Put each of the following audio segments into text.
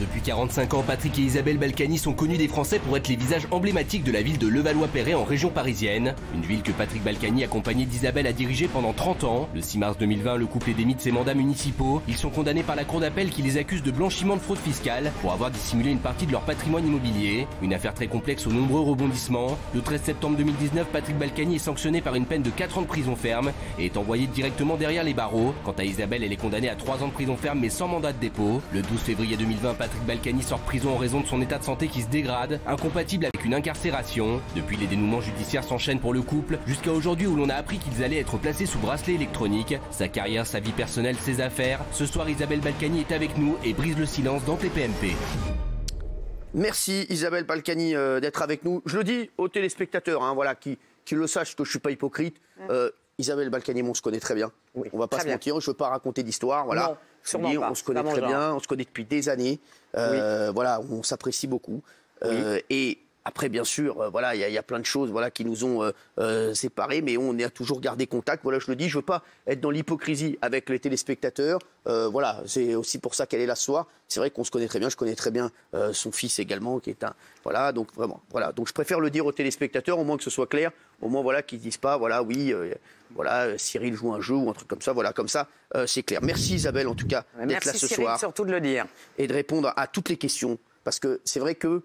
Depuis 45 ans, Patrick et Isabelle Balkany sont connus des Français pour être les visages emblématiques de la ville de Levallois-Perret en région parisienne. Une ville que Patrick Balkany, accompagné d'Isabelle, a dirigée pendant 30 ans. Le 6 mars 2020, le couple est démis de ses mandats municipaux. Ils sont condamnés par la cour d'appel qui les accuse de blanchiment de fraude fiscale pour avoir dissimulé une partie de leur patrimoine immobilier. Une affaire très complexe aux nombreux rebondissements. Le 13 septembre 2019, Patrick Balkany est sanctionné par une peine de 4 ans de prison ferme et est envoyé directement derrière les barreaux. Quant à Isabelle, elle est condamnée à 3 ans de prison ferme mais sans mandat de dépôt. Le 12 février 2020, Patrick Balkany sort de prison en raison de son état de santé qui se dégrade, incompatible avec une incarcération. Depuis, les dénouements judiciaires s'enchaînent pour le couple, jusqu'à aujourd'hui où l'on a appris qu'ils allaient être placés sous bracelet électronique. Sa carrière, sa vie personnelle, ses affaires. Ce soir, Isabelle Balkany est avec nous et brise le silence dans TPMP. Merci Isabelle Balkany d'être avec nous. Je le dis aux téléspectateurs, hein, voilà, qui le sachent que je ne suis pas hypocrite. Isabelle Balkany, on se connaît très bien. Oui, on ne va pas se mentir, je ne veux pas raconter d'histoire. Voilà. Non, on se connaît très bien, on se connaît depuis des années. Voilà, on s'apprécie beaucoup. Et après, bien sûr, voilà, il y a plein de choses, voilà, qui nous ont séparés, mais on a toujours gardé contact. Voilà, je le dis, je veux pas être dans l'hypocrisie avec les téléspectateurs. Voilà, c'est aussi pour ça qu'elle est là ce soir. C'est vrai qu'on se connaît très bien. Je connais très bien son fils également, qui est un, voilà, donc vraiment, voilà. Donc je préfère le dire aux téléspectateurs, au moins que ce soit clair, au moins voilà, qu'ils disent pas, voilà, oui, voilà, Cyril joue un jeu ou un truc comme ça. Voilà, comme ça, c'est clair. Merci Isabelle, en tout cas, d'être là ce Cyril, soir. surtout de le dire et de répondre à toutes les questions, parce que c'est vrai que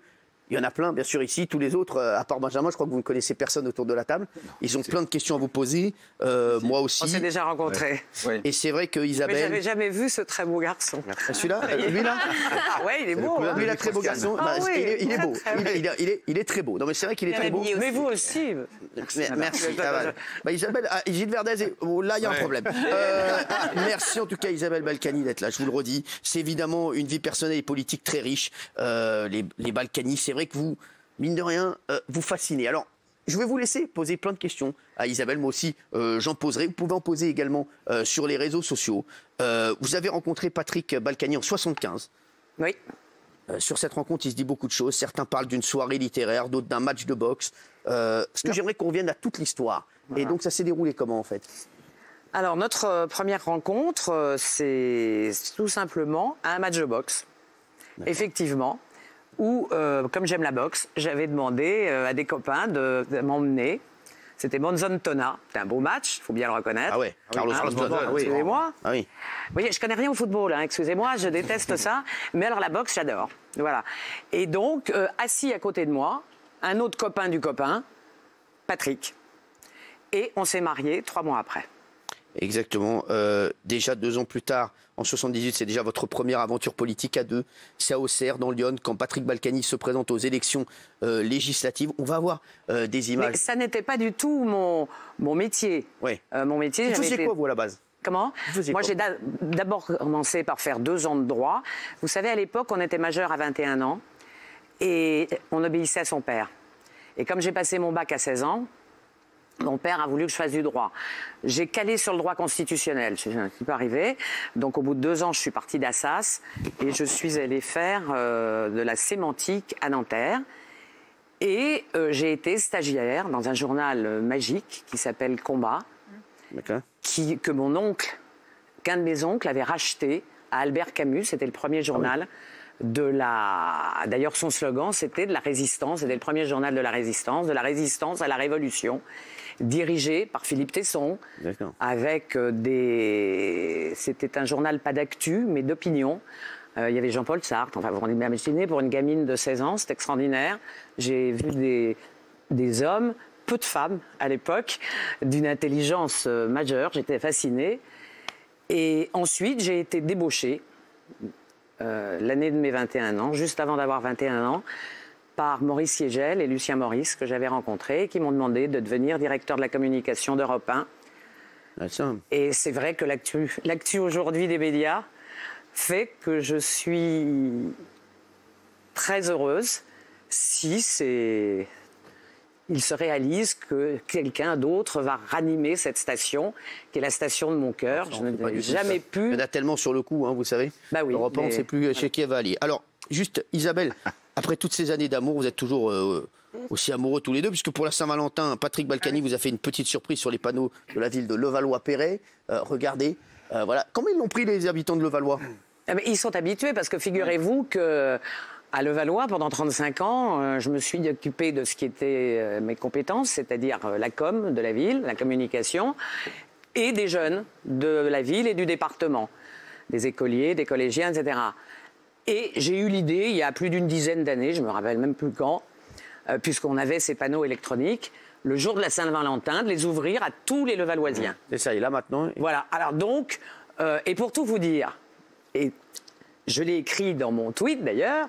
il y en a plein, bien sûr, ici. Tous les autres, à part Benjamin, je crois que vous ne connaissez personne autour de la table. Ils ont plein de questions à vous poser. Moi aussi. On s'est déjà rencontrés. Ouais. Et c'est vrai que Isabelle. Mais j'avais jamais vu ce très beau garçon. Celui-là, lui là. Ah ouais, il est beau. Lui, il est très beau garçon. Ah, oui, il est beau. Il est très beau. Non, mais c'est vrai qu'il est très beau. Mais vous aussi. Merci. Isabelle, Gilles Verdez, là, il y a un problème. Merci en tout cas, Isabelle Balkany, d'être là. Je vous le redis. C'est évidemment une vie personnelle et politique très riche. Les Balkany, c'est vrai que vous, mine de rien, vous fascinez. Alors, je vais vous laisser poser plein de questions à Isabelle. Moi aussi, j'en poserai. Vous pouvez en poser également sur les réseaux sociaux. Vous avez rencontré Patrick Balkany en 75. Oui. Sur cette rencontre, il se dit beaucoup de choses. Certains parlent d'une soirée littéraire, d'autres d'un match de boxe. Ce que j'aimerais qu'on revienne à toute l'histoire. Voilà. Et donc, ça s'est déroulé comment, en fait? Alors, notre première rencontre, c'est tout simplement un match de boxe. Effectivement. Où, comme j'aime la boxe, j'avais demandé à des copains de m'emmener. C'était Monzon-Tona. C'était un beau match, il faut bien le reconnaître. Ah ouais, Carlos Monzon. Excusez-moi. Ah oui. Vous voyez, je connais rien au football, hein, excusez-moi, je déteste ça. Mais alors la boxe, j'adore. Voilà. Et donc, assis à côté de moi, un autre copain du copain, Patrick. Et on s'est mariés 3 mois après. Exactement. Déjà 2 ans plus tard, en 78, c'est déjà votre première aventure politique à deux. C'est à Auxerre, dans Lyon, quand Patrick Balkany se présente aux élections législatives. On va voir des images. Mais ça n'était pas du tout mon métier. Oui. Mon métier. Vous faisiez quoi, vous, à la base? Comment? Moi, j'ai d'abord commencé par faire 2 ans de droit. Vous savez, à l'époque, on était majeur à 21 ans et on obéissait à son père. Et comme j'ai passé mon bac à 16 ans, mon père a voulu que je fasse du droit. J'ai calé sur le droit constitutionnel, c'est un petit peu arrivé. Donc au bout de 2 ans, je suis partie d'Assas et je suis allée faire de la sémantique à Nanterre. Et j'ai été stagiaire dans un journal magique qui s'appelle Combat, que mon oncle, qu'un de mes oncles avait racheté à Albert Camus. C'était le premier journal de la... D'ailleurs, son slogan, c'était de la résistance. C'était le premier journal de la résistance à la révolution, dirigé par Philippe Tesson, avec des... C'était un journal pas d'actu, mais d'opinion. Il y avait Jean-Paul Sartre. Enfin, vous vous imaginez, pour une gamine de 16 ans, c'est extraordinaire. J'ai vu des hommes, peu de femmes à l'époque, d'une intelligence majeure. J'étais fascinée. Et ensuite, j'ai été débauchée, l'année de mes 21 ans, juste avant d'avoir 21 ans, par Maurice Siegel et Lucien Maurice, que j'avais rencontrés, qui m'ont demandé de devenir directeur de la communication d'Europe 1. Et c'est vrai que l'actu aujourd'hui des médias fait que je suis très heureuse si il se réalise que quelqu'un d'autre va ranimer cette station, qui est la station de mon cœur. Je n'ai jamais pu... Il y en a tellement sur le coup, hein, vous savez. Bah oui, Europe 1, on ne sait plus chez qui elle va aller. Alors, juste, Isabelle, après toutes ces années d'amour, vous êtes toujours aussi amoureux tous les deux, puisque pour la Saint-Valentin, Patrick Balkany vous a fait une petite surprise sur les panneaux de la ville de Levallois-Perret. Regardez, voilà. Comment ils l'ont pris, les habitants de Levallois? Mais ils sont habitués parce que figurez-vous que à Levallois, pendant 35 ans, je me suis occupée de ce qui était mes compétences, c'est-à-dire la com de la ville, la communication, et des jeunes de la ville et du département, des écoliers, des collégiens, etc. Et j'ai eu l'idée, il y a plus d'une dizaine d'années, je me rappelle même plus quand, puisqu'on avait ces panneaux électroniques, le jour de la Saint-Valentin, de les ouvrir à tous les Levalloisiens. C'est ça, et là maintenant... Voilà, alors donc, et pour tout vous dire, et je l'ai écrit dans mon tweet d'ailleurs,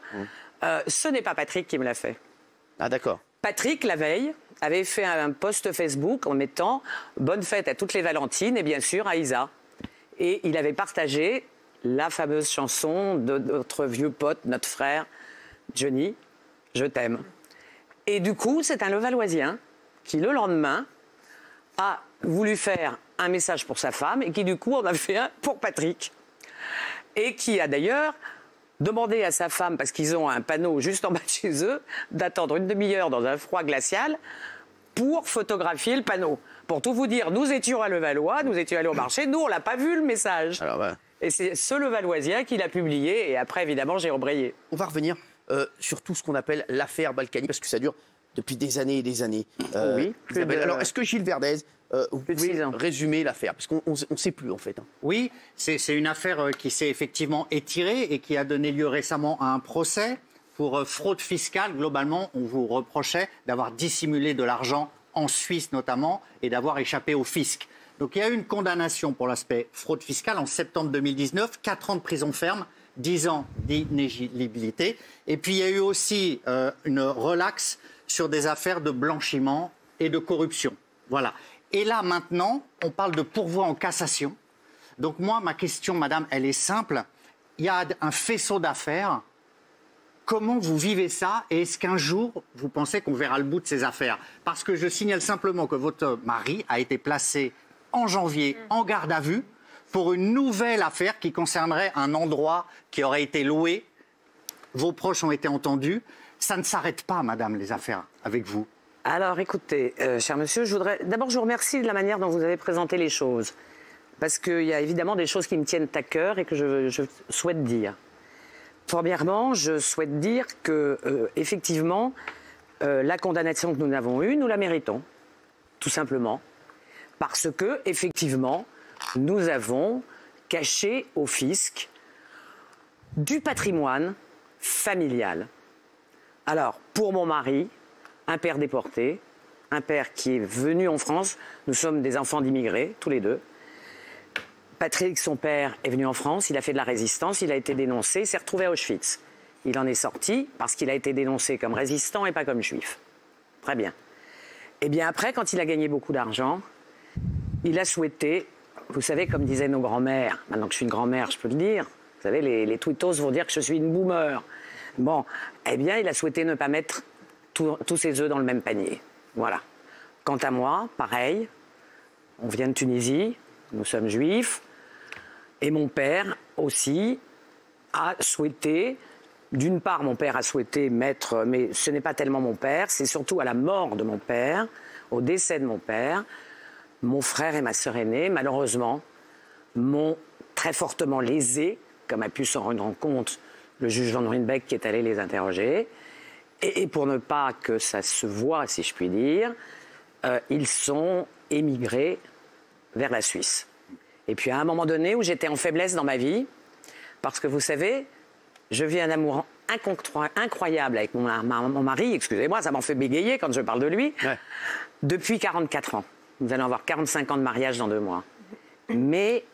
ce n'est pas Patrick qui me l'a fait. Ah d'accord. Patrick, la veille, avait fait un post Facebook en mettant « Bonne fête à toutes les Valentines et bien sûr à Isa ». Et il avait partagé la fameuse chanson de notre vieux pote, notre frère, Johnny, « Je t'aime ». Et du coup, c'est un Levalloisien qui, le lendemain, a voulu faire un message pour sa femme et qui, du coup, en a fait un pour Patrick. Et qui a d'ailleurs demandé à sa femme, parce qu'ils ont un panneau juste en bas de chez eux, d'attendre une demi-heure dans un froid glacial pour photographier le panneau. Pour tout vous dire, nous étions à Levallois, nous étions allés au marché, nous, on l'a pas vu le message. Alors, ouais. Et c'est ce Levalloisien qui l'a publié, et après, évidemment, j'ai embrayé. On va revenir sur tout ce qu'on appelle l'affaire Balkany, parce que ça dure depuis des années et des années. Oui. Alors, est-ce que Gilles Verdez, vous pouvez résumer l'affaire? Parce qu'on ne sait plus, en fait. Oui, c'est une affaire qui s'est effectivement étirée et qui a donné lieu récemment à un procès pour fraude fiscale. Globalement, on vous reprochait d'avoir dissimulé de l'argent en Suisse notamment et d'avoir échappé au fisc. Donc il y a eu une condamnation pour l'aspect fraude fiscale en septembre 2019, 4 ans de prison ferme, 10 ans d'inéligibilité. Et puis il y a eu aussi une relaxe sur des affaires de blanchiment et de corruption. Voilà. Et là, maintenant, on parle de pourvoi en cassation. Donc moi, ma question, madame, elle est simple. Il y a un faisceau d'affaires. Comment vous vivez ça? Et est-ce qu'un jour, vous pensez qu'on verra le bout de ces affaires? Parce que je signale simplement que votre mari a été placé en janvier en garde à vue pour une nouvelle affaire qui concernerait un endroit qui aurait été loué. Vos proches ont été entendus. Ça ne s'arrête pas, madame, les affaires avec vous. Alors, écoutez, cher monsieur, d'abord, je vous remercie de la manière dont vous avez présenté les choses. Parce qu'il y a évidemment des choses qui me tiennent à cœur et que je souhaite dire. Premièrement, je souhaite dire que, effectivement, la condamnation que nous avons eue, nous la méritons. Tout simplement. Parce que, effectivement, nous avons caché au fisc du patrimoine familial. Alors, pour mon mari, un père déporté, un père qui est venu en France. Nous sommes des enfants d'immigrés, tous les deux. Patrick, son père, est venu en France, il a fait de la résistance, il a été dénoncé, il s'est retrouvé à Auschwitz. Il en est sorti parce qu'il a été dénoncé comme résistant et pas comme juif. Très bien. Et bien après, quand il a gagné beaucoup d'argent, il a souhaité, vous savez, comme disaient nos grands-mères, maintenant que je suis une grand-mère, je peux le dire, vous savez, les twittos vont dire que je suis une boomer. Bon, eh bien, il a souhaité ne pas mettre tous ses œufs dans le même panier. Voilà. Quant à moi, pareil, on vient de Tunisie, nous sommes juifs, et mon père aussi a souhaité, d'une part mon père a souhaité mettre, mais ce n'est pas tellement mon père, c'est surtout à la mort de mon père, au décès de mon père, mon frère et ma sœur aînée, malheureusement, m'ont très fortement lésé, comme a pu s'en rendre compte le juge Van Ruynbeck qui est allé les interroger. Et pour ne pas que ça se voie, si je puis dire, ils sont émigrés vers la Suisse. Et puis à un moment donné où j'étais en faiblesse dans ma vie, parce que vous savez, je vis un amour incroyable avec mon mari, excusez-moi, ça m'en fait bégayer quand je parle de lui, depuis 44 ans. Nous allons avoir 45 ans de mariage dans 2 mois. Mais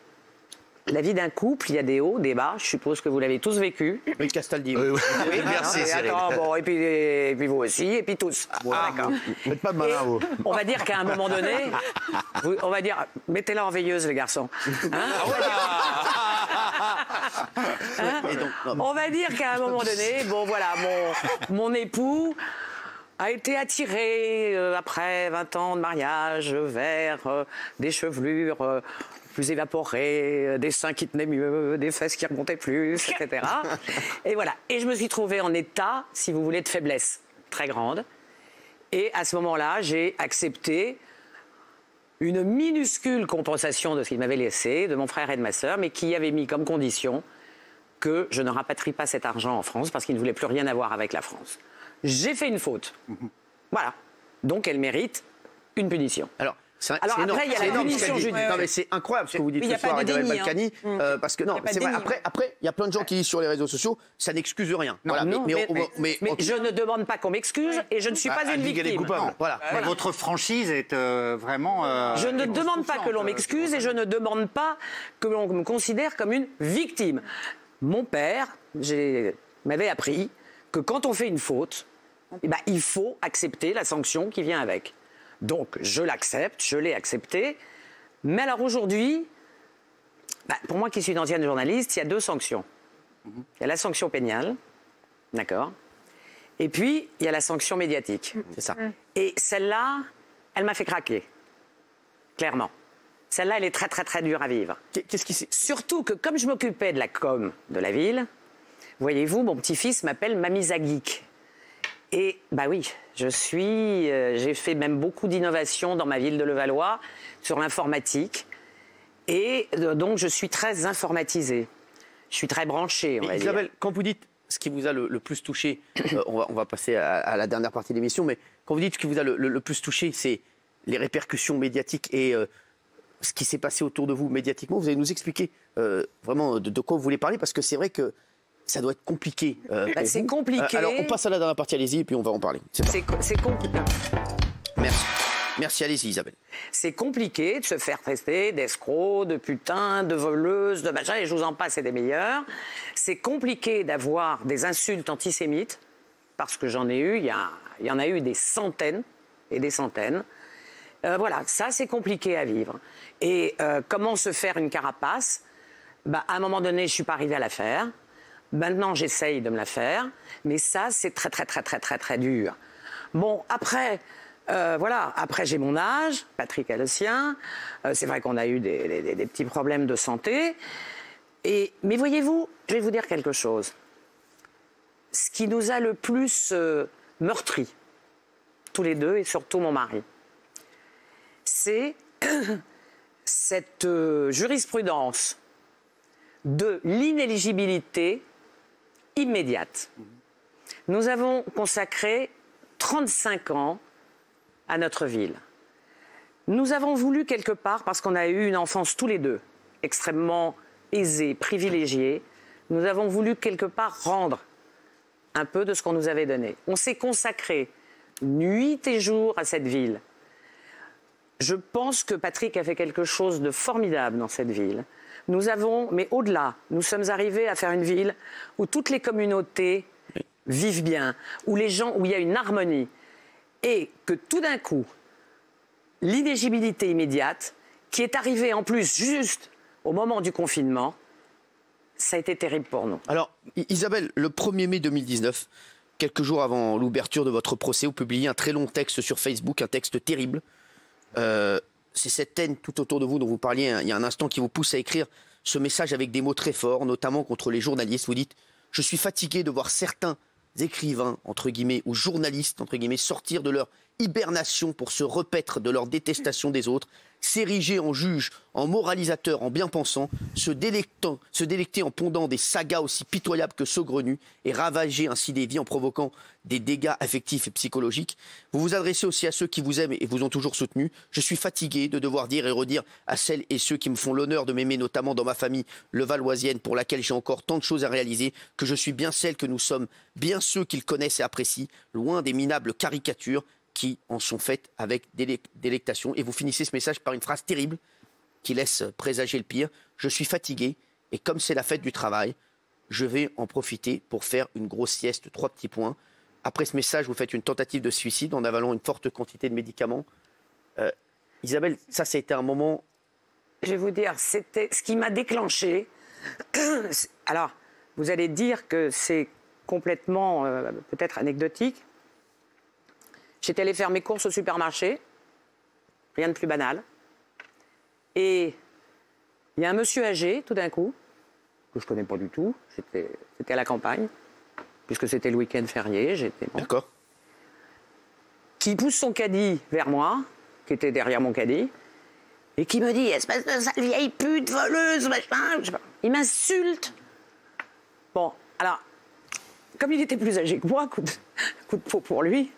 la vie d'un couple, il y a des hauts, des bas. Je suppose que vous l'avez tous vécu. Oui, Castaldi. Oui, merci, Cyril. Attends, bon, et puis vous aussi, et puis tous. D'accord. Faites pas de malin, vous. On va dire qu'à un moment donné, on va dire, mettez-la en veilleuse, les garçons. On va dire qu'à un moment donné, bon voilà, mon époux a été attiré, après 20 ans de mariage, vers des chevelures plus évaporées, des seins qui tenaient mieux, des fesses qui remontaient plus, etc. Et voilà. Et je me suis trouvée en état, si vous voulez, de faiblesse très grande. Et à ce moment-là, j'ai accepté une minuscule compensation de ce qu'il m'avait laissé, de mon frère et de ma sœur, mais qui avait mis comme condition que je ne rapatrie pas cet argent en France parce qu'il ne voulait plus rien avoir avec la France. J'ai fait une faute. Voilà. Donc elle mérite une punition. Alors après, il y a la punition judiciaire. Non, mais c'est incroyable ce que vous dites ce soir, Isabelle Balkany. Parce que non, c'est vrai. Après, il y a plein de gens qui disent sur les réseaux sociaux, ça n'excuse rien. Mais je ne demande pas qu'on m'excuse et je ne suis pas une victime. Voilà. Votre franchise est vraiment... Je ne demande pas que l'on m'excuse et je ne demande pas que l'on me considère comme une victime. Mon père m'avait appris que quand on fait une faute, il faut accepter la sanction qui vient avec. Donc, je l'accepte, je l'ai accepté. Mais alors aujourd'hui, pour moi qui suis une ancienne journaliste, il y a 2 sanctions. Il y a la sanction pénale, d'accord ? Et puis, il y a la sanction médiatique. C'est ça. Et celle-là, elle m'a fait craquer. Clairement. Celle-là, elle est très, très, très dure à vivre. Qu'est-ce qui s'est... Surtout que comme je m'occupais de la com de la ville, voyez-vous, mon petit-fils m'appelle Mamie Zageek. Et oui, j'ai fait même beaucoup d'innovations dans ma ville de Levallois sur l'informatique. Et donc, je suis très informatisée. Je suis très branchée, on va dire. Isabelle, quand vous dites ce qui vous a le plus touché, on va passer à la dernière partie de l'émission, mais quand vous dites ce qui vous a le plus touché, c'est les répercussions médiatiques et ce qui s'est passé autour de vous médiatiquement, vous allez nous expliquer vraiment de quoi vous voulez parler, parce que c'est vrai que ça doit être compliqué. C'est compliqué. Alors, on passe à la dernière partie, allez-y, et puis on va en parler. C'est compliqué. Merci. Merci, allez-y, Isabelle. C'est compliqué de se faire traiter d'escrocs, de putains, de voleuses, de machin, et je vous en passe, c'est des meilleurs. C'est compliqué d'avoir des insultes antisémites, parce que j'en ai eu, il y en a eu des centaines et des centaines. Voilà, ça, c'est compliqué à vivre. Et comment se faire une carapace ? À un moment donné, je ne suis pas arrivée à la faire. Maintenant, j'essaye de me la faire, mais ça, c'est très, très, très, très, très, très dur. Bon, après, après j'ai mon âge, Patrick a le sien. C'est vrai qu'on a eu des petits problèmes de santé. Mais voyez-vous, je vais vous dire quelque chose. Ce qui nous a le plus meurtris, tous les deux, et surtout mon mari, c'est cette jurisprudence de l'inéligibilité immédiate. Nous avons consacré 35 ans à notre ville. Nous avons voulu quelque part, parce qu'on a eu une enfance tous les deux, extrêmement aisée, privilégiée, nous avons voulu quelque part rendre un peu de ce qu'on nous avait donné. On s'est consacré nuit et jour à cette ville. Je pense que Patrick a fait quelque chose de formidable dans cette ville. Nous avons, mais au-delà, nous sommes arrivés à faire une ville où toutes les communautés vivent bien, où il y a une harmonie, et que tout d'un coup, l'inéligibilité immédiate, qui est arrivée en plus juste au moment du confinement, ça a été terrible pour nous. Alors, Isabelle, le 1er mai 2019, quelques jours avant l'ouverture de votre procès, vous publiez un très long texte sur Facebook, un texte terrible. C'est cette haine tout autour de vous dont vous parliez il y a un instant qui vous pousse à écrire ce message avec des mots très forts, notamment contre les journalistes. Vous dites « Je suis fatigué de voir certains écrivains, entre guillemets, ou journalistes, entre guillemets, sortir de leur hibernation pour se repaître de leur détestation des autres, s'ériger en juge, en moralisateur, en bien-pensant, se délecter en pondant des sagas aussi pitoyables que saugrenues et ravager ainsi des vies en provoquant des dégâts affectifs et psychologiques. Vous vous adressez aussi à ceux qui vous aiment et vous ont toujours soutenu. Je suis fatigué de devoir dire et redire à celles et ceux qui me font l'honneur de m'aimer, notamment dans ma famille levalloisienne, pour laquelle j'ai encore tant de choses à réaliser, que je suis bien celle que nous sommes, bien ceux qu'ils connaissent et apprécient, loin des minables caricatures qui en sont faites avec délectation. Et vous finissez ce message par une phrase terrible qui laisse présager le pire. Je suis fatigué et comme c'est la fête du travail, je vais en profiter pour faire une grosse sieste. 3 petits points. Après ce message, vous faites une tentative de suicide en avalant une forte quantité de médicaments. Isabelle, ça a été un moment... Je vais vous dire, c'était ce qui m'a déclenché. Alors, vous allez dire que c'est complètement peut-être anecdotique. J'étais allée faire mes courses au supermarché, rien de plus banal. Et il y a un monsieur âgé, tout d'un coup, que je ne connais pas du tout, c'était à la campagne, puisque c'était le week-end férié, D'accord. Qui pousse son caddie vers moi, qui était derrière mon caddie, et qui me dit « Espèce de sale vieille pute, voleuse, machin !» Il m'insulte. Bon, alors, comme il était plus âgé que moi, coup de peau pour lui,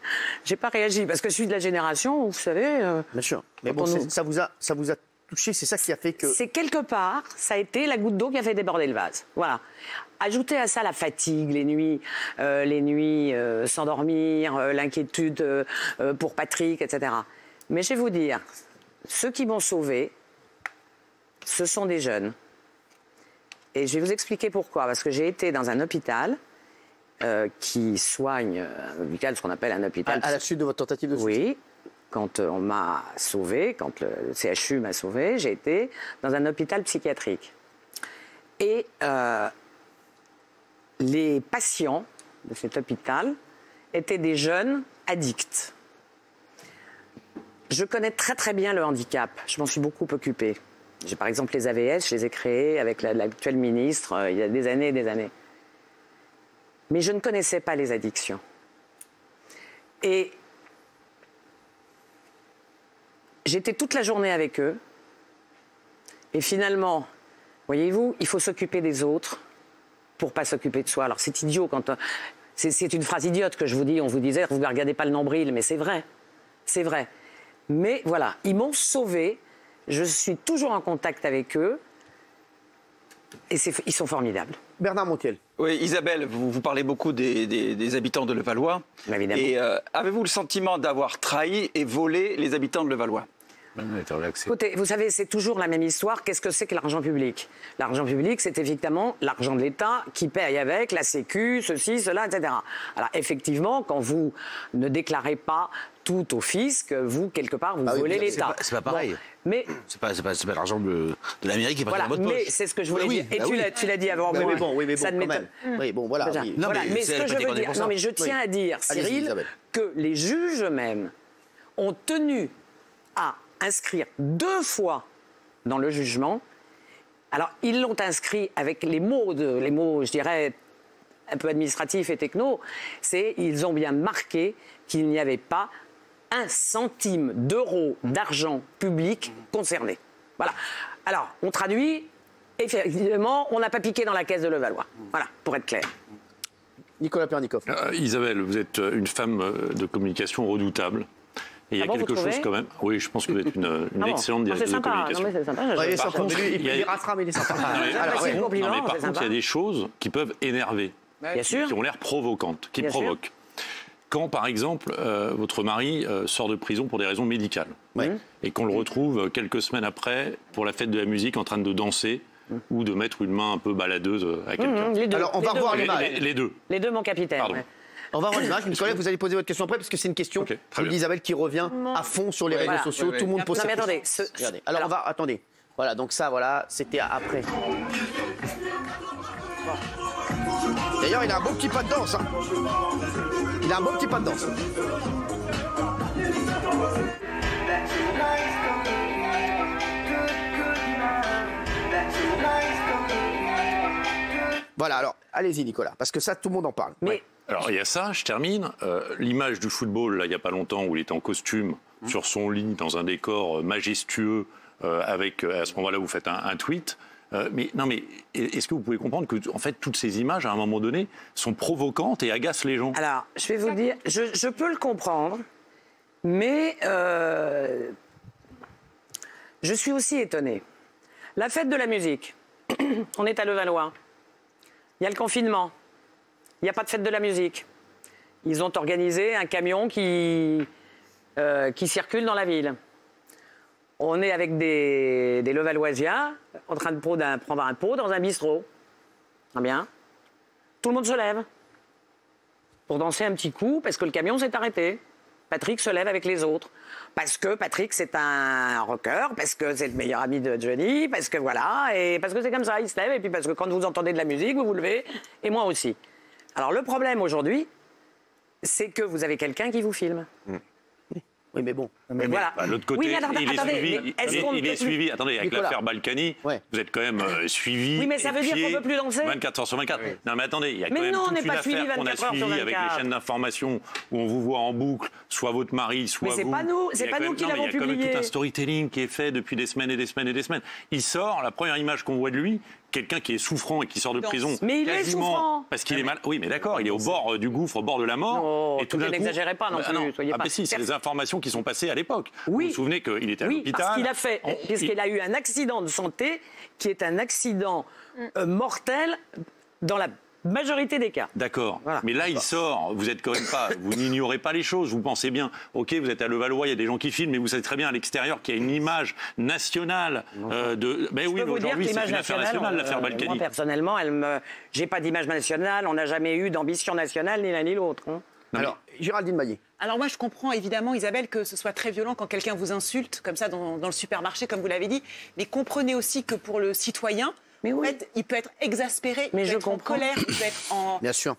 j'ai pas réagi parce que je suis de la génération où, vous savez. Bien sûr. Mais bon, ça vous a touché, c'est ça qui a fait que. C'est quelque part, ça a été la goutte d'eau qui a fait déborder le vase. Voilà. Ajoutez à ça la fatigue, les nuits sans dormir, l'inquiétude pour Patrick, etc. Mais je vais vous dire, ceux qui m'ont sauvé, ce sont des jeunes. Et je vais vous expliquer pourquoi. Parce que j'ai été dans un hôpital qui soigne, ce qu'on appelle un hôpital. À la suite de votre tentative de suicide. Oui. Quand on m'a sauvé, quand le CHU m'a sauvé, j'ai été dans un hôpital psychiatrique. Et les patients de cet hôpital étaient des jeunes addicts. Je connais très très bien le handicap. Je m'en suis beaucoup occupée. J'ai par exemple les AVS, je les ai créés avec l'actuel ministre il y a des années et des années. Mais je ne connaissais pas les addictions. Et j'étais toute la journée avec eux. Et finalement, voyez-vous, il faut s'occuper des autres pour pas s'occuper de soi. Alors c'est idiot quand c'est une phrase idiote que je vous dis. On vous disait, vous ne regardez pas le nombril, mais c'est vrai, c'est vrai. Mais voilà, ils m'ont sauvée. Je suis toujours en contact avec eux. Et ils sont formidables. Bernard Montiel. Oui, Isabelle, vous parlez beaucoup des habitants de Levallois. Évidemment. Et avez-vous le sentiment d'avoir trahi et volé les habitants de Levallois? Écoutez, vous savez, c'est toujours la même histoire. Qu'est-ce que c'est que l'argent public? L'argent public, c'est évidemment l'argent de l'État qui paye avec la Sécu, ceci, cela, etc. Alors, effectivement, quand vous ne déclarez pas tout au fisc, vous, quelque part, vous volez l'État. C'est pas pareil. Bon, mais c'est pas l'argent de la mairie qui est pas dans votre poche. Mais c'est ce que je voulais dire. Et tu l'as dit avant moi. Oui, mais ça bon, ne quand même. Oui, bon, voilà. Voilà. Oui. Non, Voilà. Mais ce que je veux dire, non, mais je tiens à dire, Cyril, Isabelle. que les juges eux-mêmes ont tenu à inscrire 2 fois dans le jugement. Alors, ils l'ont inscrit avec les mots, je dirais, un peu administratifs et techno. Ils ont bien marqué qu'il n'y avait pas 1 centime d'euro d'argent public concerné. Voilà. Alors, on traduit, effectivement, on n'a pas piqué dans la caisse de Levallois. Voilà, pour être clair. Nicolas Pernikov. Isabelle, vous êtes une femme de communication redoutable. Et il y a quelque chose quand même. Oui, je pense que vous êtes une excellente directrice de communication. Non, mais c'est sympa. Par contre, il rafra, mais il est sympa. Par contre, il y a des choses qui peuvent énerver, Bien sûr. qui ont l'air provocantes, qui Bien sûr. provoquent. Quand, par exemple, votre mari sort de prison pour des raisons médicales, et qu'on le retrouve quelques semaines après pour la fête de la musique en train de danser ou de mettre une main un peu baladeuse à quelqu'un. Alors, on va voir l'image. Les deux. Les deux, mon capitaine. Pardon. Ouais. On va voir l'image. Nicolas, vous allez poser votre question après, parce que c'est une question d'Isabelle qui revient à fond sur les réseaux sociaux. Tout le monde pose Non, sa mais question. attendez. Regardez. Alors, on va... Attendez. Voilà, donc ça, voilà, c'était après. D'ailleurs, il a un beau petit pas de danse. Hein. Il a un beau petit pas de danse. Voilà, alors, allez-y, Nicolas, parce que ça, tout le monde en parle. Mais Alors, il y a ça, je termine. L'image du football, là, il n'y a pas longtemps, où il est en costume, sur son lit, dans un décor majestueux, avec, à ce moment-là, vous faites un tweet. Mais est-ce que vous pouvez comprendre que, en fait, toutes ces images, à un moment donné, sont provocantes et agacent les gens? alors, je vais vous dire, je peux le comprendre, mais je suis aussi étonnée. La fête de la musique, on est à Levallois. Il y a le confinement. Il n'y a pas de fête de la musique. Ils ont organisé un camion qui circule dans la ville. On est avec des Levalloisiens en train de prendre un pot dans un bistrot. Très bien. Tout le monde se lève pour danser un petit coup parce que le camion s'est arrêté. Patrick se lève avec les autres. Parce que Patrick, c'est un rocker, parce que c'est le meilleur ami de Johnny, parce que voilà, et parce que c'est comme ça, il se lève, et puis parce que quand vous entendez de la musique, vous vous levez, et moi aussi. Alors le problème aujourd'hui, c'est que vous avez quelqu'un qui vous filme. Oui, mais bon. Mais voilà. de l'autre côté, Oui, mais attendez, il est suivi. Attendez, avec Nicolas. l'affaire Balkany, vous êtes quand même suivi. Oui, mais ça veut dire qu'on ne peut plus danser 24 heures sur 24. Oui. Non, mais attendez, il y a quand Mais même non, on toute n'est une pas suivi affaire qu'on a 24 heures sur suivie avec 24. les chaînes d'information où on vous voit en boucle, soit votre mari, soit vous. Mais c'est pas nous, c'est pas nous qui l'avons Il y a quand même publié. tout un storytelling qui est fait depuis des semaines et des semaines et des semaines. Il sort, la première image qu'on voit de lui, quelqu'un qui est souffrant et qui sort de prison. Mais il est souffrant. Parce qu'il est mal. Oui, mais d'accord, il est au bord du gouffre, au bord de la mort. Non, et tout d'un coup, n'exagérez pas non plus. Soyez pas... si, c'est les informations qui sont passées à l'époque. Oui. Vous vous souvenez qu'il était à l'hôpital. Parce qu'il a fait, puisqu'il a eu un accident de santé qui est un accident mortel dans la majorité des cas. D'accord. Voilà. Mais là, il sort. Vous êtes quand même pas. Vous n'ignorez pas les choses. Vous pensez bien. Ok, vous êtes à Levallois, il y a des gens qui filment, mais vous savez très bien à l'extérieur qu'il y a une image nationale de. Ben oui, mais aujourd'hui, c'est une affaire nationale, l'affaire Balkany. Moi, personnellement, j'ai pas d'image nationale. On n'a jamais eu d'ambition nationale, ni l'un ni l'autre. Hein. Alors, Géraldine Maillet. Alors moi, je comprends évidemment, Isabelle, que ce soit très violent quand quelqu'un vous insulte, comme ça, dans le supermarché, comme vous l'avez dit. Mais comprenez aussi que pour le citoyen, en fait, il peut être exaspéré, il peut être en colère, il peut être en... Bien sûr.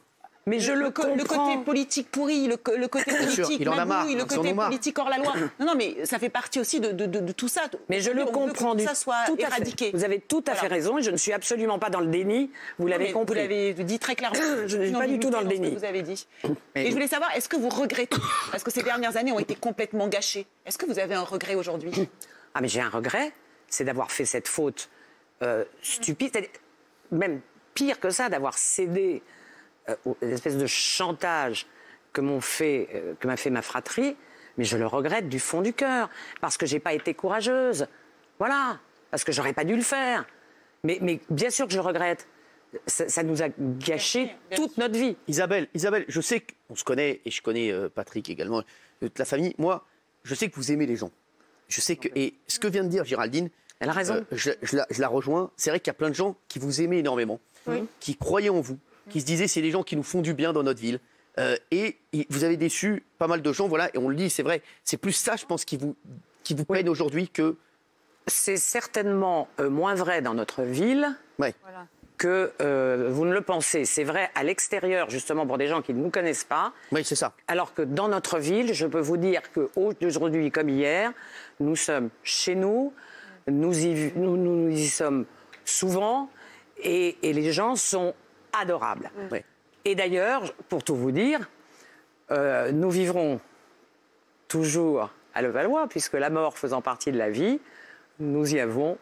Mais le comprends. Le côté politique pourri, le côté politique il en a marre, magouille, le côté politique hors la loi. Non, mais ça fait partie aussi de tout ça. Mais je le comprends. Que tout ça soit éradiqué. Vous avez tout à fait raison et je ne suis absolument pas dans le déni. Vous l'avez compris. Vous l'avez dit très clairement. Je ne suis pas du tout dans le déni. Vous avez dit. Et je voulais savoir, est-ce que vous regrettez, parce que ces dernières années ont été complètement gâchées, est-ce que vous avez un regret aujourd'hui? Ah, mais j'ai un regret, c'est d'avoir fait cette faute stupide, même pire que ça, d'avoir cédé une espèce de chantage que m'a fait ma fratrie, mais je le regrette du fond du cœur, parce que j'ai pas été courageuse. Voilà, parce que j'aurais pas dû le faire. Mais bien sûr que je le regrette. Ça nous a gâché toute notre vie. Isabelle, je sais qu'on se connaît, et je connais Patrick également, toute la famille. Moi, je sais que vous aimez les gens. Je sais que, et ce que vient de dire Géraldine, elle a raison. Je la rejoins. C'est vrai qu'il y a plein de gens qui vous aimaient énormément, qui croyaient en vous, qui se disaient c'est les gens qui nous font du bien dans notre ville. Et vous avez déçu pas mal de gens, voilà, et on le dit, c'est vrai. C'est plus ça, je pense, qui vous peine aujourd'hui que... C'est certainement moins vrai dans notre ville que vous ne le pensez. C'est vrai à l'extérieur, justement, pour des gens qui ne nous connaissent pas. Oui, c'est ça. Alors que dans notre ville, je peux vous dire qu'aujourd'hui comme hier, nous sommes chez nous, nous y sommes souvent, et les gens sont adorables. Oui. Et d'ailleurs, pour tout vous dire, nous vivrons toujours à Levallois, puisque la mort faisant partie de la vie, nous y avons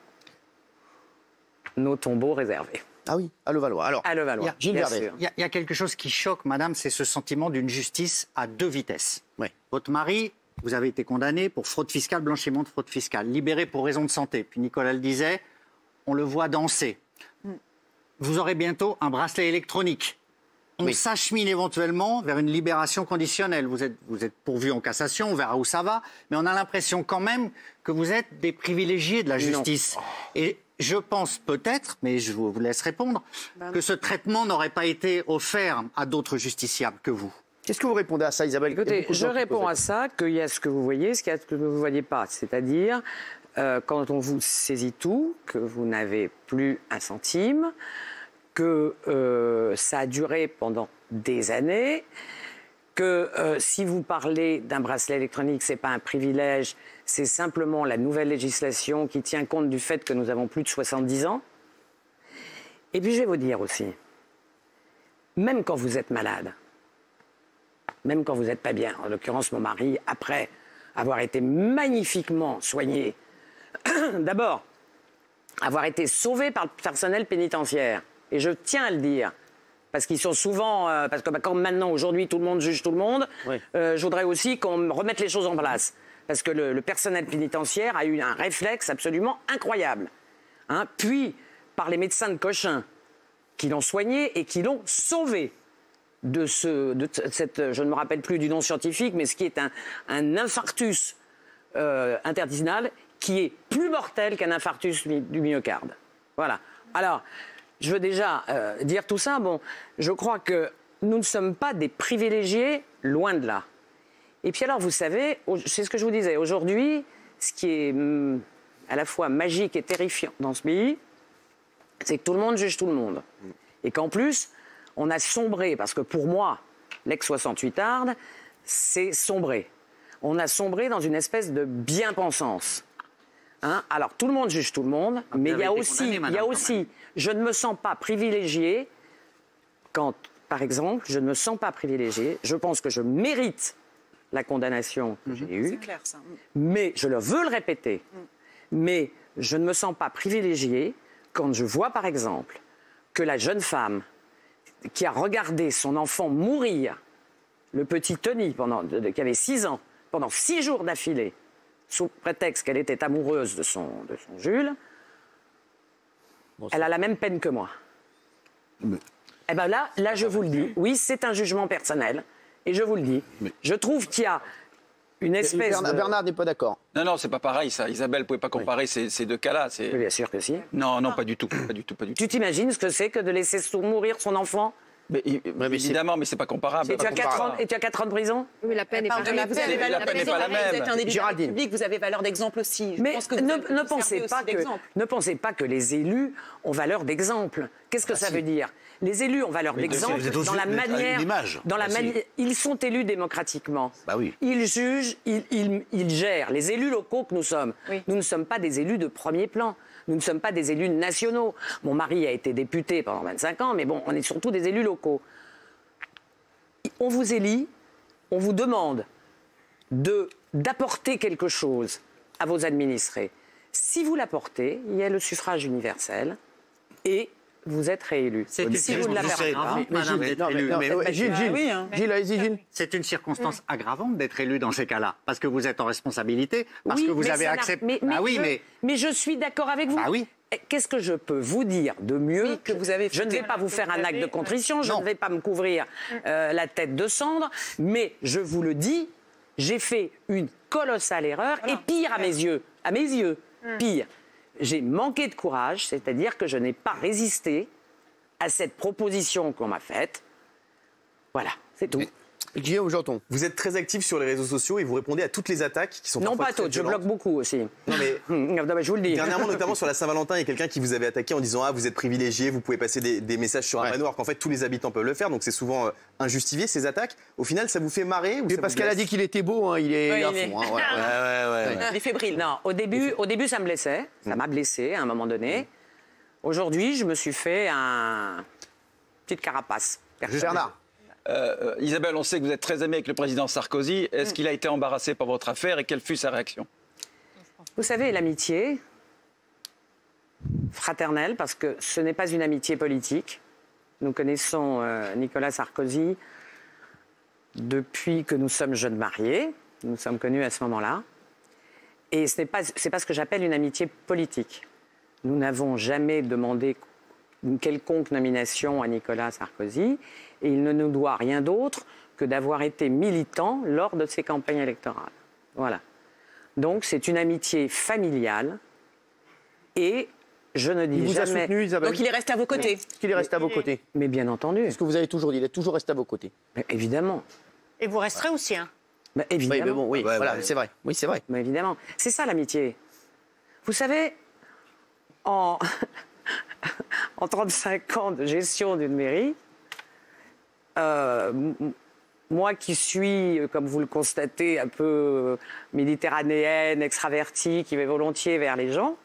nos tombeaux réservés. Ah oui, à Levallois. Alors, à Levallois, Gilles Verdez. Il y a quelque chose qui choque, madame, c'est ce sentiment d'une justice à deux vitesses. Oui. Votre mari, vous avez été condamné pour fraude fiscale, blanchiment de fraude fiscale, libéré pour raison de santé. Puis Nicolas le disait, on le voit danser. Vous aurez bientôt un bracelet électronique. On s'achemine éventuellement vers une libération conditionnelle. Vous êtes pourvu en cassation, on verra où ça va. Mais on a l'impression quand même que vous êtes des privilégiés de la justice. Et je pense peut-être, mais je vous laisse répondre, que ce traitement n'aurait pas été offert à d'autres justiciables que vous. Qu'est-ce que vous répondez à ça, Isabelle? Écoutez, je réponds à ça qu'il y a ce que vous voyez, ce qu'il y a ce que vous ne voyez pas. C'est-à-dire, quand on vous saisit tout, que vous n'avez plus un centime, que ça a duré pendant des années, que si vous parlez d'un bracelet électronique, ce n'est pas un privilège, c'est simplement la nouvelle législation qui tient compte du fait que nous avons plus de 70 ans. Et puis je vais vous dire aussi, même quand vous êtes malade, même quand vous n'êtes pas bien, en l'occurrence mon mari, après avoir été magnifiquement soigné, d'abord, avoir été sauvé par le personnel pénitentiaire, et je tiens à le dire, parce qu'ils sont souvent... parce que quand maintenant, aujourd'hui, tout le monde juge tout le monde, je voudrais aussi qu'on remette les choses en place. Parce que le personnel pénitentiaire a eu un réflexe absolument incroyable. Hein. Puis, par les médecins de Cochin, qui l'ont soigné et qui l'ont sauvé de cette... Je ne me rappelle plus du nom scientifique, mais ce qui est un infarctus intestinal qui est plus mortel qu'un infarctus du myocarde. Voilà. Alors... Je veux déjà dire tout ça. Bon, je crois que nous ne sommes pas des privilégiés, loin de là. Et puis alors, vous savez, c'est ce que je vous disais, aujourd'hui, ce qui est à la fois magique et terrifiant dans ce pays, c'est que tout le monde juge tout le monde. Et qu'en plus, on a sombré, parce que pour moi, l'ex-68 Ardes, c'est sombrer. On a sombré dans une espèce de bien-pensance. Hein? Alors, tout le monde juge tout le monde, mais il y a aussi, je ne me sens pas privilégiée quand, par exemple, je ne me sens pas privilégiée. Je pense que je mérite la condamnation que j'ai eue. C'est clair, ça. Mais, je veux le répéter, mais je ne me sens pas privilégiée quand je vois, par exemple, que la jeune femme qui a regardé son enfant mourir, le petit Tony, qui avait 6 ans, pendant 6 jours d'affilée, sous prétexte qu'elle était amoureuse de son Jules, elle a la même peine que moi. Eh bien là, je vous le dis, oui, c'est un jugement personnel, et je vous le dis. Je trouve qu'il y a une espèce Bernard n'est pas d'accord. Non, c'est pas pareil ça. Isabelle, vous pouvez pas comparer ces deux cas-là. Bien sûr que si. Non, pas du tout. Tu t'imagines ce que c'est que de laisser mourir son enfant? Évidemment, mais c'est pas comparable. Et tu as 4 ans de prison? Oui, la peine n'est pas la même. Vous avez valeur public, vous avez valeur d'exemple aussi. Mais ne pensez pas que les élus ont valeur d'exemple. Qu'est-ce que ça veut dire? Les élus ont valeur d'exemple dans la manière... Ils sont élus démocratiquement. Bah oui. Ils jugent, ils gèrent. Les élus locaux que nous sommes, nous ne sommes pas des élus de premier plan. Nous ne sommes pas des élus nationaux. Mon mari a été député pendant 25 ans, mais bon, on est surtout des élus locaux. On vous élit, on vous demande d'apporter quelque chose à vos administrés. Si vous l'apportez, il y a le suffrage universel et vous êtes réélu. Si vous ne l'apportez pas... Gilles, allez-y, Gilles. C'est une circonstance aggravante d'être élu dans ces cas-là, parce que vous êtes en responsabilité, parce que vous avez accepté... Mais je suis d'accord avec vous. Ah oui. Qu'est-ce que je peux vous dire de mieux que vous avez fait? Je ne vais pas vous faire un acte de contrition, je ne vais pas me couvrir la tête de cendre, mais je vous le dis, j'ai fait une colossale erreur, et pire à mes yeux, pire. J'ai manqué de courage, c'est-à-dire que je n'ai pas résisté à cette proposition qu'on m'a faite. Voilà, c'est tout. Guillaume Janton. Vous êtes très actif sur les réseaux sociaux et vous répondez à toutes les attaques qui sont non, pas toutes, je bloque beaucoup aussi. Non mais, je vous le dis. Dernièrement, notamment sur la Saint-Valentin, il y a quelqu'un qui vous avait attaqué en disant « Ah, vous êtes privilégié, vous pouvez passer des messages sur un panneau, alors qu'en fait, tous les habitants peuvent le faire, donc c'est souvent injustifié, ces attaques. » Au final, ça vous fait marrer ou parce qu'elle a dit qu'il était beau, hein, il est à fond. Il est fébrile. Non, au début, ça me blessait. Ça m'a blessé à un moment donné. Aujourd'hui, je me suis fait une petite carapace. Bernard. Isabelle, on sait que vous êtes très amie avec le président Sarkozy. Est-ce qu'il a été embarrassé par votre affaire et quelle fut sa réaction? Vous savez, l'amitié fraternelle, parce que ce n'est pas une amitié politique. Nous connaissons Nicolas Sarkozy depuis que nous sommes jeunes mariés. Nous sommes connus à ce moment-là. Et c'est pas ce que j'appelle une amitié politique. Nous n'avons jamais demandé une quelconque nomination à Nicolas Sarkozy, et il ne nous doit rien d'autre que d'avoir été militant lors de ses campagnes électorales. Voilà. Donc c'est une amitié familiale, et je ne dis jamais... Il vous a soutenu, Isabelle? Donc il est resté à vos côtés? Est-ce qu'il est resté à vos côtés? Mais bien entendu. C'est ce que vous avez toujours dit, il est toujours resté à vos côtés. Mais évidemment. Et vous resterez aussi, hein? Mais évidemment. Oui, mais bon, voilà, c'est vrai. Oui, c'est vrai. Mais évidemment. C'est ça l'amitié. Vous savez, en 35 ans de gestion d'une mairie, moi qui suis, comme vous le constatez, un peu méditerranéenne, extravertie, qui vais volontiers vers les gens,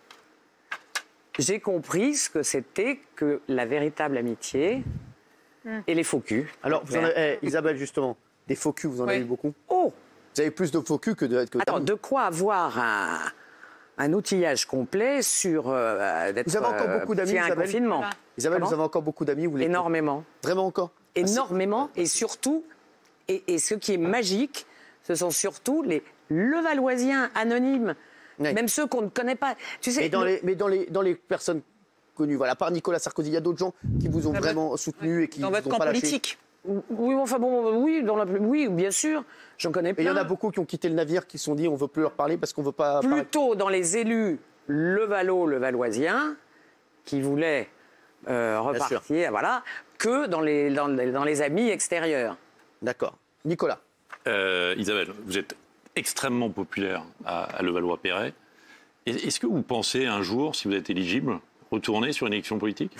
j'ai compris ce que c'était que la véritable amitié et les faux culs. Alors, Isabelle, justement, des faux culs, vous en avez eu beaucoup? Oh! Vous avez plus de faux culs que de... Attends, de quoi avoir un outillage complet sur d'être vous avez encore beaucoup d'amis, Isabelle? Confinement. Isabelle, vous avez encore beaucoup d'amis? Énormément. Vraiment encore? Énormément, et surtout, et ce qui est magique, ce sont surtout les Levalloisiens anonymes, même ceux qu'on ne connaît pas. Tu sais, mais dans les personnes connues, voilà, par Nicolas Sarkozy, il y a d'autres gens qui vous ont vraiment soutenu et qui dans vous votre ont camp pas lâché. politique. Oui, enfin bon, oui, bien sûr, j'en connais plein. Et il y en a beaucoup qui ont quitté le navire, qui se sont dit on veut plus leur parler parce qu'on veut pas. Plutôt dans les élus levalloisiens qui voulaient repartir, voilà, que dans les amis extérieurs. D'accord. Nicolas. Isabelle, vous êtes extrêmement populaire à Levallois-Perret. Est-ce que vous pensez un jour, si vous êtes éligible, retourner sur une élection politique?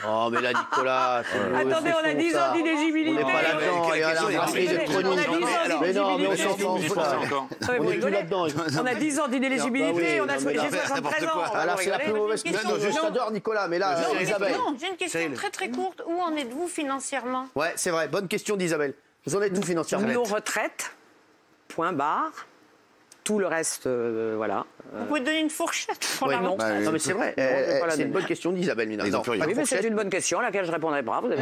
Oh, mais là, Nicolas... Attendez, on a 10 ans d'inéligibilité. On n'est pas là-dedans, et à l'entrée de chronique. Mais non, mais on s'en fout. On n'est plus là-dedans. On a 10 ans d'inéligibilité, j'ai 73 ans. Alors, c'est la plus mauvaise question. J'adore Nicolas, mais là, Isabelle... J'ai une question très très courte. Où en êtes-vous financièrement? Ouais, c'est vrai. Bonne question d'Isabelle. Vous en êtes où financièrement? Nos retraites, point barre. tout le reste, voilà. Vous pouvez donner une fourchette pour la non. retraite. Non, mais c'est vrai. C'est une bonne question d'Isabelle Ménard. Ah oui, mais c'est une bonne question à laquelle je répondrai pas. Vous avez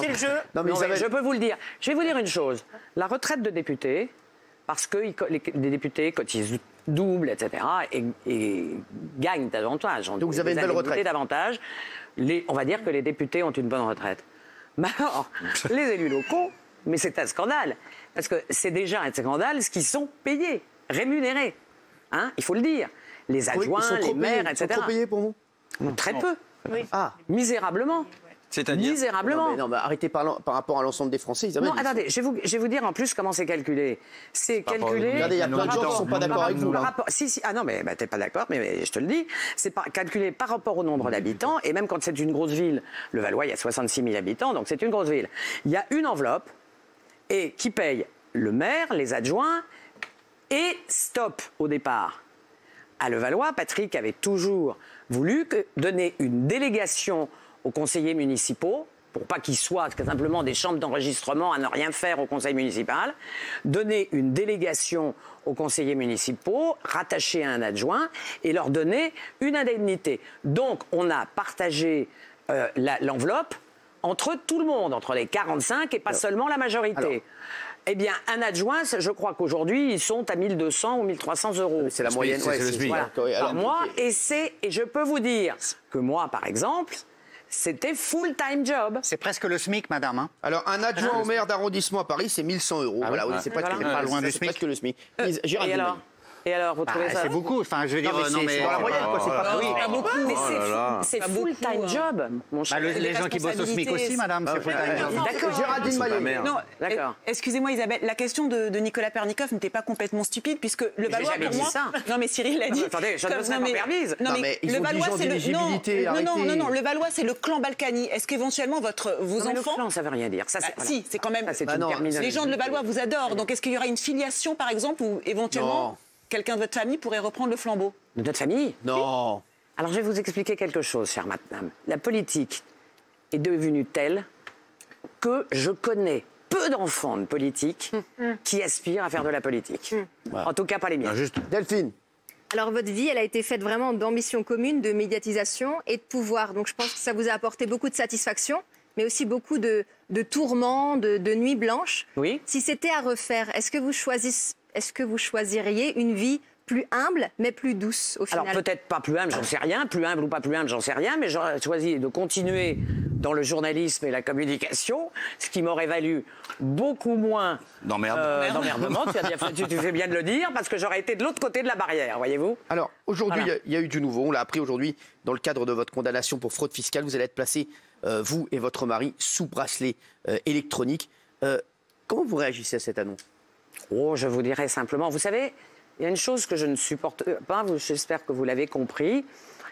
C'est le jeu. Non, mais Isabelle... je peux vous le dire. Je vais vous dire une chose. La retraite de député, parce que les députés cotisent double, etc., et gagnent davantage. Donc vous avez une belle retraite. Davantage. On va dire que les députés ont une bonne retraite. Mais alors, les élus locaux, mais c'est un scandale. Parce que c'est déjà un scandale ce qu'ils sont payés, rémunérés. Hein, il faut le dire. Les adjoints, les maires, etc. Ils sont trop payés pour vous? Très peu. Oui. Ah. Misérablement. C'est-à-dire misérablement. Non, mais arrêtez par rapport à l'ensemble des Français, Isabelle. Non, attendez, je vais vous dire en plus comment c'est calculé. C'est calculé... Regardez, il y a plein de gens qui ne sont pas d'accord avec vous. Là. Ah non, mais t'es pas d'accord, mais je te le dis. C'est calculé par rapport au nombre d'habitants, et même quand c'est une grosse ville, le Valois, il y a 66 000 habitants, donc c'est une grosse ville. Il y a une enveloppe, et qui paye le maire, les adjoints, et stop au départ. À Levallois, Patrick avait toujours voulu donner une délégation aux conseillers municipaux, pour pas qu'ils soient simplement des chambres d'enregistrement à ne rien faire au conseil municipal, donner une délégation aux conseillers municipaux, rattachés à un adjoint, et leur donner une indemnité. Donc, on a partagé l'enveloppe entre tout le monde, entre les 45 et pas seulement la majorité. Eh bien, un adjoint, je crois qu'aujourd'hui, ils sont à 1 200 ou 1 300 euros. C'est la moyenne, c'est le SMIC. Voilà, par mois. Et je peux vous dire que moi, par exemple, c'était full-time job. C'est presque le SMIC, madame. Hein. Alors, un adjoint au maire d'arrondissement à Paris, c'est 1 100 euros. Voilà, oui, c'est pas loin du SMIC. C'est presque le SMIC. Et alors, vous trouvez ça c'est beaucoup. Enfin, je veux dire, c'est dans la moyenne, quoi. C'est pas beaucoup. Mais c'est full-time job, mon cher. Les gens qui bossent au SMIC aussi, madame, c'est full-time job. D'accord. Géraldine Maillet. Non, d'accord. Excusez-moi, Isabelle, la question de Nicolas Pernikov n'était pas complètement stupide, puisque le Valois, jamais pour moi... dit ça. Non, mais Cyril l'a dit. Attendez, je ne me serais pas permise. Non, mais ils le ont Valois, c'est le... Non, le Valois, c'est le clan Balkany. Est-ce qu'éventuellement, vos enfants... Le clan, ça veut rien dire. Si, c'est quand même... Les gens de le Valois vous adorent. Donc, est-ce qu'il y aura une filiation, par exemple, ou éventuellement... Quelqu'un de votre famille pourrait reprendre le flambeau. De notre famille? Non. Alors, je vais vous expliquer quelque chose, chère madame. La politique est devenue telle que je connais peu d'enfants de politique qui aspirent à faire de la politique. En tout cas, pas les miens. Delphine. Alors, votre vie, elle a été faite vraiment d'ambition commune, de médiatisation et de pouvoir. Donc, je pense que ça vous a apporté beaucoup de satisfaction, mais aussi beaucoup de tourments, de nuits blanches. Oui. Si c'était à refaire, est-ce que vous choisiriez une vie plus humble, mais plus douce, au final? Alors, peut-être pas plus humble, j'en sais rien. Plus humble ou pas plus humble, j'en sais rien. Mais j'aurais choisi de continuer dans le journalisme et la communication, ce qui m'aurait valu beaucoup moins d'emmerdement. Tu fais bien de le dire, parce que j'aurais été de l'autre côté de la barrière, voyez-vous. Alors, aujourd'hui, il y a eu du nouveau. On l'a appris aujourd'hui, dans le cadre de votre condamnation pour fraude fiscale. Vous allez être placé, vous et votre mari, sous bracelet électronique. Comment vous réagissez à cette annonce? Oh, je vous dirais simplement, vous savez, il y a une chose que je ne supporte pas, j'espère que vous l'avez compris,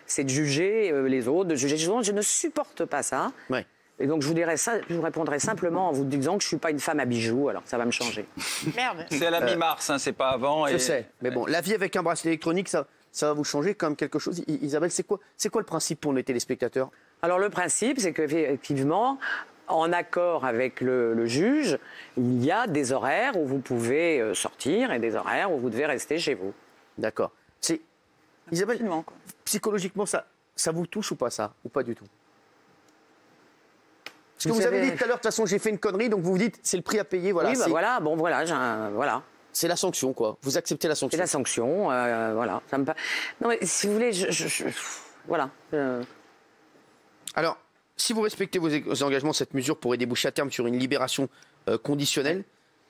c'est de juger les autres, de juger les autres. Je ne supporte pas ça. Ouais. Et donc je vous répondrai simplement en vous disant que je ne suis pas une femme à bijoux, alors ça va me changer. Merde. C'est à la mi-mars, hein, c'est pas avant. Je sais, mais bon, la vie avec un bracelet électronique, ça va vous changer quand même quelque chose. Isabelle, c'est quoi le principe pour les téléspectateurs? Alors le principe, c'est qu'effectivement, en accord avec le juge, il y a des horaires où vous pouvez sortir et des horaires où vous devez rester chez vous. D'accord. Isabelle, psychologiquement, ça vous touche ou pas ça? Ou pas du tout? Parce que vous avez dit tout à l'heure, de toute façon, j'ai fait une connerie, donc vous vous dites, c'est le prix à payer. Voilà, oui, voilà. C'est la sanction, quoi. Vous acceptez la sanction. C'est la sanction, voilà. Ça me... Non, mais si vous voulez, voilà. Alors, si vous respectez vos engagements, cette mesure pourrait déboucher à terme sur une libération conditionnelle.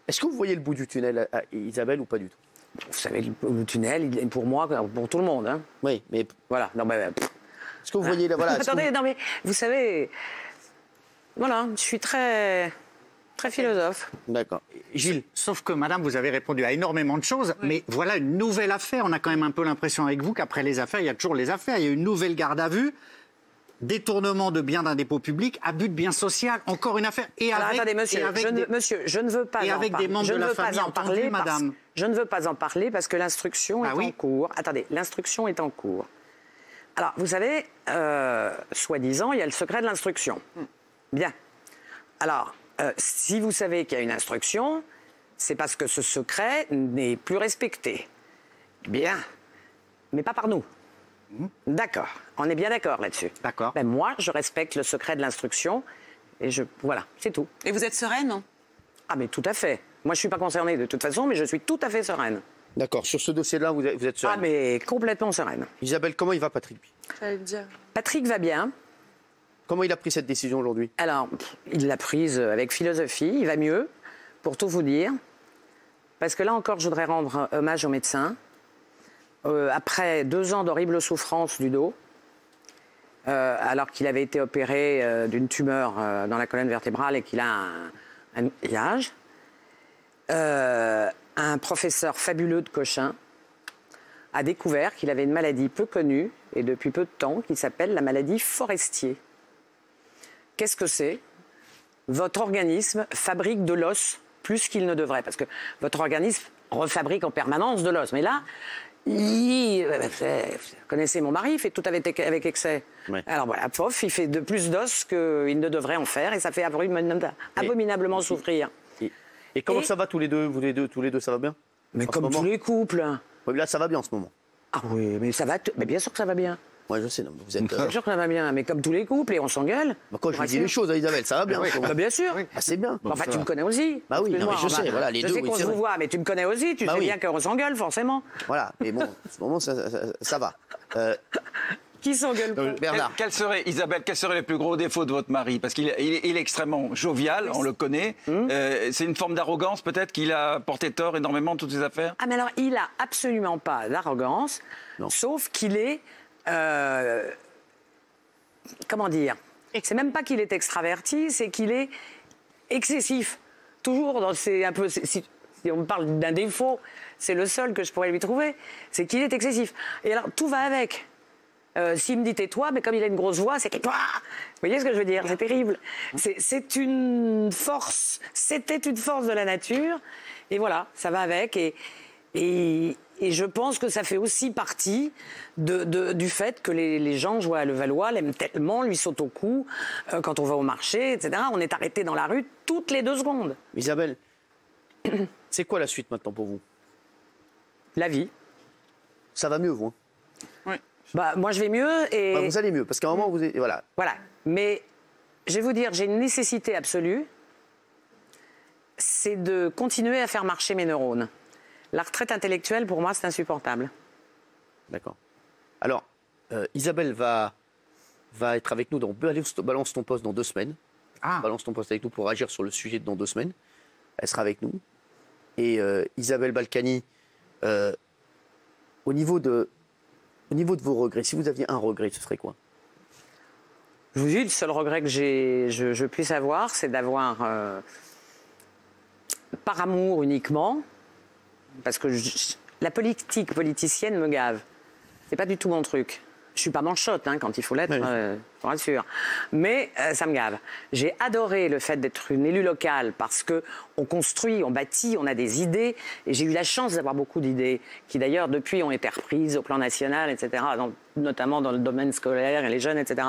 Est-ce que vous voyez le bout du tunnel, Isabelle, ou pas du tout? Vous savez, le tunnel, il est pour moi, pour tout le monde. Hein. Oui, mais... Voilà. Non, mais... Est-ce que vous voyez... Voilà, attendez, non, mais vous savez... Voilà, je suis très philosophe. D'accord. Gilles. Sauf que, madame, vous avez répondu à énormément de choses, mais voilà une nouvelle affaire. On a quand même un peu l'impression avec vous qu'après les affaires, il y a toujours les affaires. Il y a une nouvelle garde à vue. Détournement de biens d'un dépôt public, abus de biens social, encore une affaire. Et alors, avec, attendez, monsieur, je ne veux pas et avec des membres de la famille entendus, madame. Je ne veux pas en parler parce que l'instruction est en cours. Attendez, l'instruction est en cours. Alors, vous savez, soi-disant, il y a le secret de l'instruction. Bien. Alors, si vous savez qu'il y a une instruction, c'est parce que ce secret n'est plus respecté. Bien, mais pas par nous. D'accord, on est bien d'accord là-dessus. D'accord. Ben, moi, je respecte le secret de l'instruction et voilà, c'est tout. Et vous êtes sereine, non? Ah mais tout à fait. Moi, je suis pas concernée de toute façon, mais je suis tout à fait sereine. D'accord. Sur ce dossier-là, vous êtes sereine? Ah mais complètement sereine. Isabelle, comment il va, Patrick? Patrick va bien. Comment il a pris cette décision aujourd'hui? Alors, il l'a prise avec philosophie, il va mieux, pour tout vous dire. Parce que là encore, je voudrais rendre hommage aux médecins. Après 2 ans d'horribles souffrances du dos, alors qu'il avait été opéré d'une tumeur dans la colonne vertébrale et qu'il a un outillage, un professeur fabuleux de Cochin a découvert qu'il avait une maladie peu connue et depuis peu de temps qui s'appelle la maladie Forestier. Qu'est-ce que c'est? Votre organisme fabrique de l'os plus qu'il ne devrait, parce que votre organisme refabrique en permanence de l'os. Mais là, vous connaissez mon mari, il fait tout avec excès. Ouais. Alors voilà, pof, il fait de plus d'os qu'il ne devrait en faire et ça fait abominablement souffrir. Et comment ça va tous les deux, tous les deux, ça va bien? Mais comme tous les couples. Oui, là, ça va bien en ce moment. Ah oui, mais ça va, mais bien sûr que ça va bien. Ouais, je sais, non, vous êtes. Bien sûr que ça va bien, mais comme tous les couples, et on s'engueule. Bah quand je vous dis les choses, Isabelle, ça va bien. Oui. Bah bien sûr. Oui. Ah, c'est bien. Enfin, tu me connais aussi. Bah oui, non, mais je sais, voilà, les deux. Je sais qu'on se voit, mais tu me connais aussi, tu sais bien qu'on s'engueule, forcément. Voilà, mais bon, en ce moment, ça va. Qui s'engueule pas? Bernard. Isabelle, quels seraient les plus gros défauts de votre mari? Parce qu'il est extrêmement jovial, on le connaît. C'est une forme d'arrogance peut-être qu'il a porté tort énormément de toutes ses affaires? Ah mais alors, il a absolument pas d'arrogance, sauf qu'il est... comment dire? C'est même pas qu'il est extraverti, c'est qu'il est excessif. Toujours dans ces... un peu, si on me parle d'un défaut, c'est le seul que je pourrais lui trouver, c'est qu'il est excessif. Et alors, tout va avec. S'il me dit tais-toi, mais comme il a une grosse voix, c'est tais-toi. Vous voyez ce que je veux dire? C'est terrible. C'est une force. C'était une force de la nature. Et voilà, ça va avec. Et je pense que ça fait aussi partie du fait que les gens jouent à Levallois, l'aiment tellement, lui sautent au cou quand on va au marché, etc. On est arrêté dans la rue toutes les 2 secondes. Isabelle, c'est quoi la suite maintenant pour vous? La vie. Ça va mieux, vous? Hein? Oui. Bah, moi, je vais mieux et... Bah, vous allez mieux, parce qu'à un moment, vous êtes... Voilà. Voilà. Mais je vais vous dire, j'ai une nécessité absolue, c'est de continuer à faire marcher mes neurones. La retraite intellectuelle, pour moi, c'est insupportable. D'accord. Alors, Isabelle va être avec nous dans Balance ton poste dans 2 semaines. Balance ton poste avec nous pour agir sur le sujet dans 2 semaines. Elle sera avec nous. Et Isabelle Balkany, au niveau de vos regrets, si vous aviez un regret, ce serait quoi? Je vous dis, le seul regret que je puisse avoir, c'est d'avoir, par amour uniquement, parce que la politique politicienne me gave. C'est pas du tout mon truc. Je suis pas manchotte quand il faut l'être, je vous rassure. Mais ça me gave. J'ai adoré le fait d'être une élue locale parce que on construit, on bâtit, on a des idées. Et j'ai eu la chance d'avoir beaucoup d'idées qui d'ailleurs depuis ont été reprises au plan national, etc. Notamment dans le domaine scolaire et les jeunes, etc.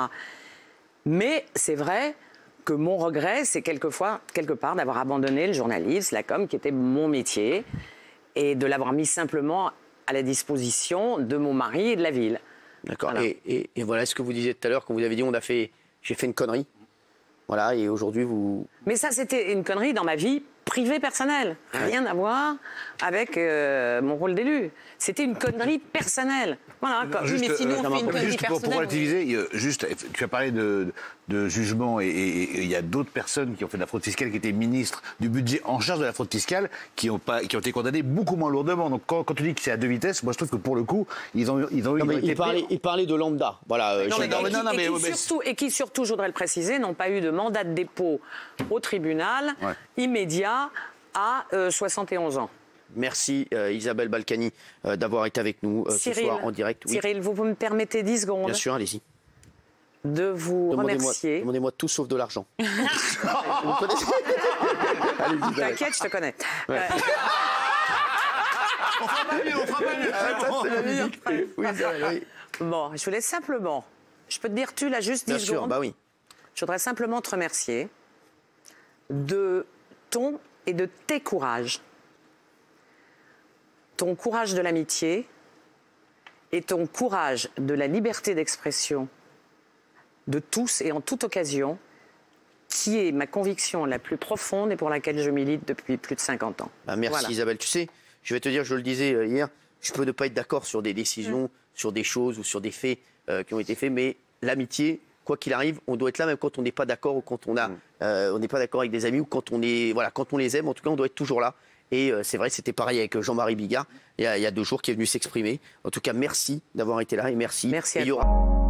Mais c'est vrai que mon regret, c'est quelque part d'avoir abandonné le journalisme, la com, qui était mon métier, et de l'avoir mis simplement à la disposition de mon mari et de la ville. D'accord. Voilà. Et voilà ce que vous disiez tout à l'heure, quand vous avez dit j'ai fait une connerie. Voilà, et aujourd'hui vous... Mais ça, c'était une connerie dans ma vie privée personnelle. Rien à voir avec mon rôle d'élu. C'était une connerie personnelle. Voilà. Juste, mais sinon, on fait une connerie personnelle. Pour relativiser, tu as parlé de jugement et il y a d'autres personnes qui ont fait de la fraude fiscale, qui étaient ministres du budget en charge de la fraude fiscale, qui ont été condamnés beaucoup moins lourdement. Donc quand tu dis que c'est à 2 vitesses, moi je trouve que pour le coup, ils ont il parlait de lambda. Voilà. Et qui surtout, je voudrais le préciser, n'ont pas eu de mandat de dépôt au tribunal immédiat à 71 ans. Merci Isabelle Balkany d'avoir été avec nous ce soir en direct. Oui. Cyril, vous me permettez 10 secondes? Bien sûr, allez-y. De vous remercier. Demandez-moi tout sauf de l'argent. T'inquiète, je te connais. On fera pas mieux. Oui. Bon, je voulais simplement... Je peux te dire tu, là, juste 10 secondes? Bien sûr, bah oui. Je voudrais simplement te remercier de ton et de tes courages ton courage de l'amitié et ton courage de la liberté d'expression de tous et en toute occasion, qui est ma conviction la plus profonde et pour laquelle je milite depuis plus de 50 ans. Bah, merci voilà. Isabelle. Tu sais, je vais te dire, je le disais hier, je peux ne pas être d'accord sur des décisions, sur des choses ou sur des faits qui ont été faits, mais l'amitié, quoi qu'il arrive, on doit être là même quand on n'est pas d'accord ou quand on n'est pas d'accord avec des amis ou quand on est, voilà, quand on les aime. En tout cas, on doit être toujours là. Et c'est vrai, c'était pareil avec Jean-Marie Bigard il y a 2 jours qui est venu s'exprimer. En tout cas, merci d'avoir été là et merci. Merci à toi.